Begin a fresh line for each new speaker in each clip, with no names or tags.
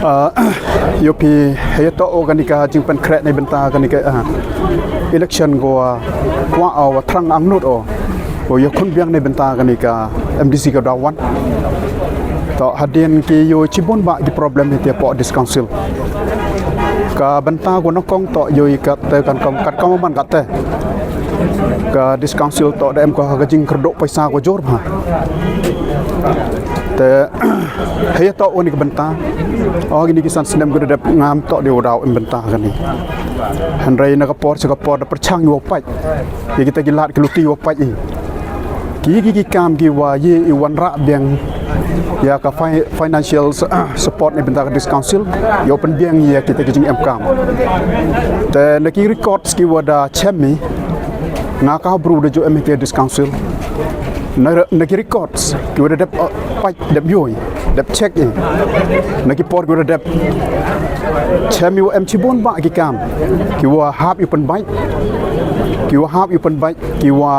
โยพีเฮียโตกันนิกาจึงเป็นแคร์ในบรรดากันนิกาelection ก็ว่าเอาทางอังนุดโอ้ยคนเบียงในบรรดากันนิกา MDC ก็ดาวันต่อหัดเดียนกี่อยู่ชิบุนบะกี่ problem ที่เปาะ discouncil กับบรรดาคนนักกองต่ออยู่กับแต่กันกำกัดกำมันกัดแต่กับ discouncil ต่อได้เอ็มก็หากจริงกระโดดไปซาก็จอร์มาแต่เฮียโตวันนี้กับบรรดาini kisan senamก็ได้งามต่อเดียวเราบรรดากันนี่ฮันไรนักปอร์ตสกปอร์ตประชังอยู่ไปยังkita gilat kelutiอยู่ไปอีกกี่กามกี่ว่ายี่วันระเบียงยากับ financial support ในบรรดา discouncil อยู่เป็นเบียงยี่kitaจริงกามแต่นักrecordsกี่ว่าได้เช่นนี้นักข่าวบรูได้จู่MT discouncilนักrecordsกี่ว่าได้ไปได้ยุ่ยดับเช็คเองนักปอร์ตก็ได้ดับเชื่อมีว่าชิบุนบ้ากี่กามกี่ว่าฮับอยู่เป็นใบกี่ว่าฮับอยู่เป็นใบกี่ว่า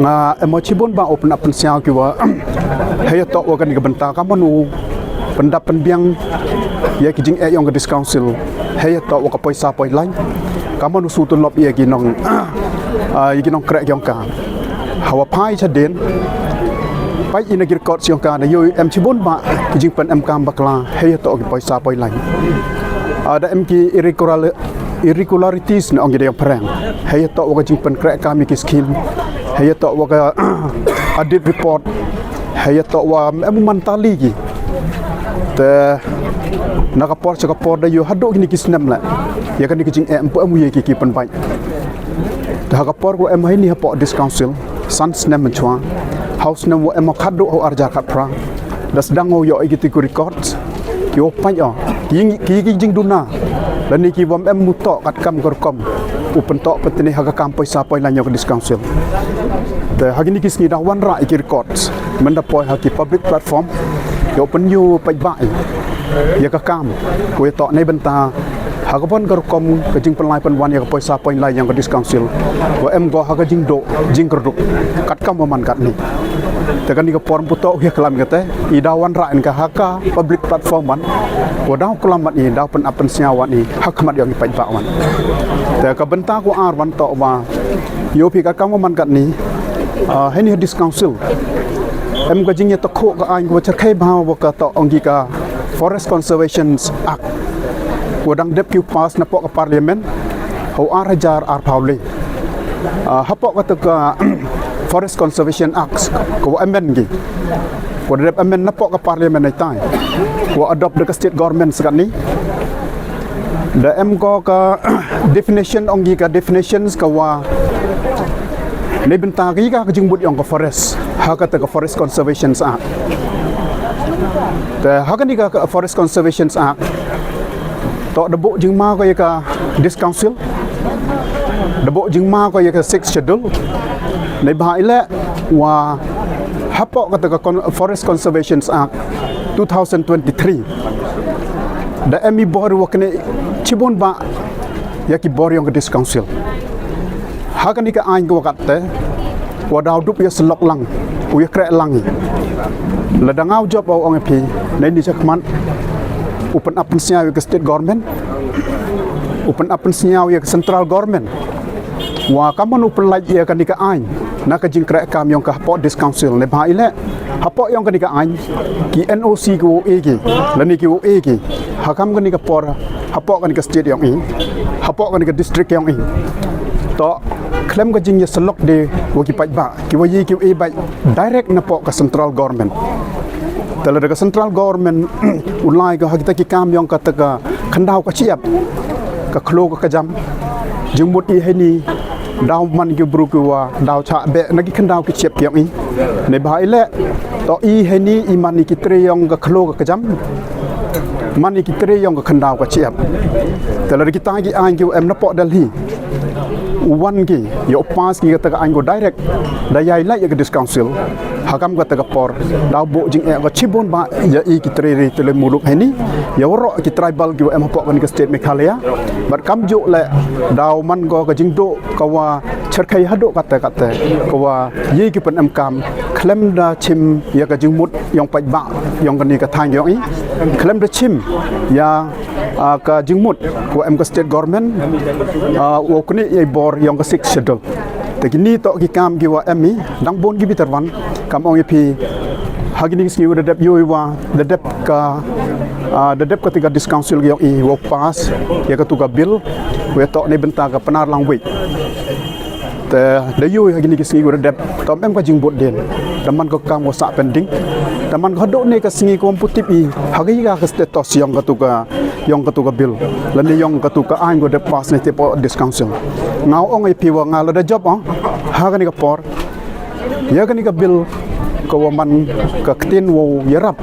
งาชิบุนบ้า open up เป็นเสียงกี่ว่าเฮียโตว่ากันกับบรรดากัมนูบรรดาเป็นเบียงยากิจงยองกับ discouncil เฮียโตว่ากับไปซาไปไล่กัมนูสู้ตุลบยากินองแกะยองกาหาวพายชัดเด่นไปอินเกอร์กอดเสียงการในยูชิบุนบะจริงเป็นกามบักลาเฮียโตกี่ไปซาไปไล่ได้กี่ irregularities ในองค์เดียวแพร่งเฮียโตว่าจริงเป็นแกะกามีกิสกินเฮียโตว่าก็audit report เฮียโตว่ามันตาลีกี่แต่นักปอร์ตสกปอร์ตได้อยู่ฮัดดูกินกิสนั่นแหละยากันนี่จริงพวกมุยกี่เป็นไปแต่หากปอร์ตก็ให้นี่ฮับปอร์ต discouncil สันสนั่นมันชัวhouse นั้นว่าคัดดูเอาอาร์จาคัดพระดัชดังเอาอยู่ไอ้กิติกุริคอร์ดกี่ว่าไปจริงดูน่าแล้วนี่กี่ว่ามุตโตกัดกำกระกำอุปนโตเป็นที่หากกำไปซาไปลายยก discouncil แต่หากนี่กิสนี่ดาวันระไอ้กิริคอร์ดมันได้ปล่อยหากิ public platform อยู่เป็นอยู่ไปบ่ายยากกำกุยโตในบรรดาหากพ้นกระกำก็จึงเป็นลายเป็นวันยากไปซาไปลายยก discouncil ว่าก็หากจริงโดจริงกระดุกกัดกำมันกัดนี่แต่กันนี่ก็ปอนปุตโตเฮียกลามกันแต่อีดาวันระอินกับฮักกา public platform มันว่าดาวกลามมันนี่ดาวเป็นอัปเป็นเสียวันนี่ฮักมันอย่างนี้ไปบ่าวันแต่กับบรรดากูอาร์วันโตว่าโยพิกัดกำมันกัดนี่ให้นี่ discouncil ก็จริงตะโคก็อันก็จะแค่บ่าวว่าก็ต่อองค์กา forest conservation act ว่าดังเด็บคิวพาสนับปอกกับ parliament เขาอาร์จาร์อาร์พาวลีฮับปอกก็ตัวforest conservation act ก็ว่า amend กี่ว่าเด็บ amend นับปอกกับ parliament ในใต้ว่า adopt กับ state government สักนี้แต่ก็ definition องค์กา definitions ก็ว่าในบรรดากี่ก็จึงบุตรยองกับ forest หากแต่กับ forest conservation act แต่หากนี่ก็ forest conservation act ต่อระบบจึงมาก็ยังกับ discouncil ระบบจึงมาก็ยังกับ sixth schedule ในบายและว่าฮับปอกกับ forest conservation act 2023แต่มีบริวารเนี่ยชิบุนบะยากิบริยองกับ discouncil หากนี่ก็อ่านก็ว่ากันแต่ว่าดาวดุบยาสลอกลังอุยแกะลังและดังเอาjobเอาองค์พีในนี้จะมันopen up เป็นเสียงกับ state government open up เป็นเสียงกับ central government ว่าคำมัน open ไลท์กันนี่ก็อ่านนักจิงแกะกามยองกับฮับปอ discouncil ในภายและฮับปอยองกันนี่ก็อ่านกี่ NOC ก็เอกี่และนี่ก็เอกี่หากคำกันนี่ก็ปอฮับปอกันนี่ก็ state ยองอีฮับปอกันนี่ก็ district ยองอีต่อเคลมก็จริงจะสลอกเดว่ากี่ไปบ้ากี่ว่ายี่กี่เอไป direct นับปอกับ central government แต่ละกับ central government อุไลก็หากตะกี้กามยองกับตะกะขันดาวก็เชียบกับโคลก็กระจำจึงมุดอีให้นี่ดาวมันก็บรูกัวดาวชาเบะนักขันดาวก็เชียบอย่างนี้ในบ่ายและต่ออีให้นี่อีมันนี่กิเตรยองกับโคลก็กระจำมันนี่กิเตรยองกับขันดาวก็เชียบแต่ละกิตากี่อันกี่นับปอเดลีวันกี่ยกพาสกี่ตะกะอันก็ direct ได้ใหญ่ไล่กับ discouncil hakam kata kapor dau bo jing ko chibon ba ya I ki tre tele muluk ini ya ro ki tribal ki em hapoh kan ke state Meghalaya bat kam jo le dau man go ka jing do kawa cherkai hado kata kawa ye ki pen em kam klem da chim ya ka jing mut yong pai ba yong kan ni ka thang yong I klem da chim ya ka jing mut ko em ka state government wo kuni ye bor yong ka six scheduleแต่กินนี่ต่อกิจกรรมกี่ว่ามีดังบนกี่พิจารณาคำองค์พีหากนี่สิ่งที่เด็บอยู่ว่าเด็บกับติกาดิสคาวน์ซิลกี่ว่าpass ya ketuga bill we tok ni bentar ke penar lang weekแต่เดี๋ยวหากนี่สิ่งที่เด็บตอนแม่ก็จิงบทเด่นแต่มันก็กางว่าสะเป็นดิ้งแต่มันก็โดนในกับสิ่งที่คอมพิวติปีหากนี่ก็สเตตัสyang ketuga bill dan yang ketuga ain go de pass ni tipo discount ngau ong ai piwa ngalo da job ha kan ka por ya kan ka bill ko man ka tin wo yarap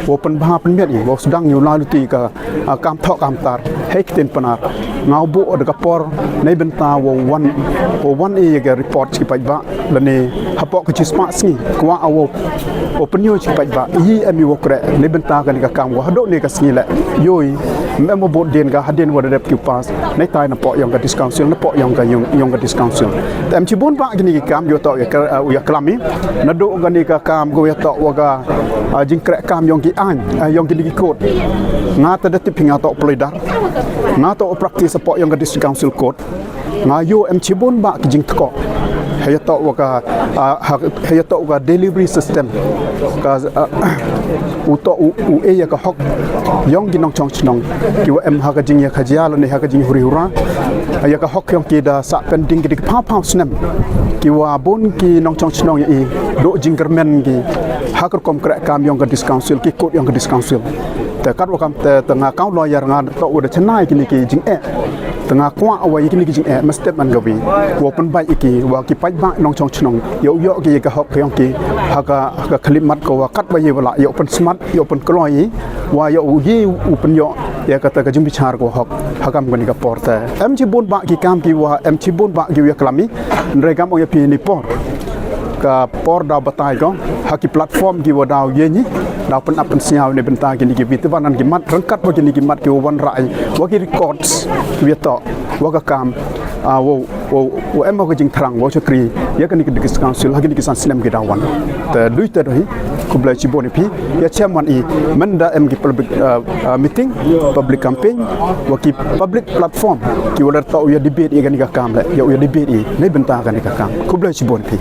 wo pen bha pen miat wo sedang yu lalu ti ka kam thok kam tar hei tin panar ngau bu da ka por nei benta wo wan e ga report ki pa ba la ni hapoh ki sma sni kwa awo pen yu ki pa ba yi ami wo kre nei benta kan ka kam wo hado ni ka sni la yoi em mo bot den ga haden wo da ki pas nei tai na po yang ka discount sil na po yang ka discount sil tem chi bon ba gini ki kam yo to ya klami na do ga ni ka kam go ya to wa ga jing kre kam yang ki an yang ki code nga ta da tip nga to ploidar nga to practice support yang ka discount sil code nga yo em chi bon ba ki jing tko haya to ga delivery system ka uto u e ya ka hok yong gi nong chong chnong ki wa em ha ka jing ya khajia lo ni ha ka jing huri hura ya ka hok yong ki da sa pending ki pa snem ki wa bon ki nong chong chnong ya I do jing kermen ki ha ka kom kra kam yong ka discount sil ki code yong ka discount silแต่กัดว่าคำแต่ตงาเก้าลอยยางานต่ออุดชนะกินกีจิงตงากว้าเอาไว้กินกีจิงมาสเต็ปมันกวีว่าเป็นใบอีกีว่ากีไปบ้านน้องชงชนงเยอะกีกะฮอกยองกีหากะคลิปมัดก็ว่ากัดไว้เวลาเยอะเป็นสมัดเยอะเป็นกลอยว่าเยอะยี่อุปนเยอะยากะตะกะจิมพิชาร์ก็ฮอกหากำกันกับปอร์แต่เอ็มชิบุนบะกีกามกีว่าเอ็มชิบุนบะกีวิกลามีเรื่องกามอยพีนิปอร์กับปอร์ดาวบัตไตก็หากีแพลตฟอร์มกีว่าดาวเย็นนี้ดาวเป็นอัพเป็นเสียวในบรรดากินกีวิตวันนั้นกิมัดรังกัดว่ากินกีมัดกิวันไรว่ากิรีคอร์ดเวียต่อว่ากะกามว่าเอ็มว่าจิงทรังว่าชกรียากันกีดิสคันซิลหากินกีสันซิลมกีดาวันแต่ด้วยแต่ด้วยคุบเลยชิบอนพี่ยาเชื่อมันอีมันได้เอ็มกีpublic meeting public campaign ว่ากี public platform กีวันต่อว่าดีเบตอีกันกีกามเลยอย่าดีเบตอีในบรรดากันกีกามคุบเลยชิบอนพี่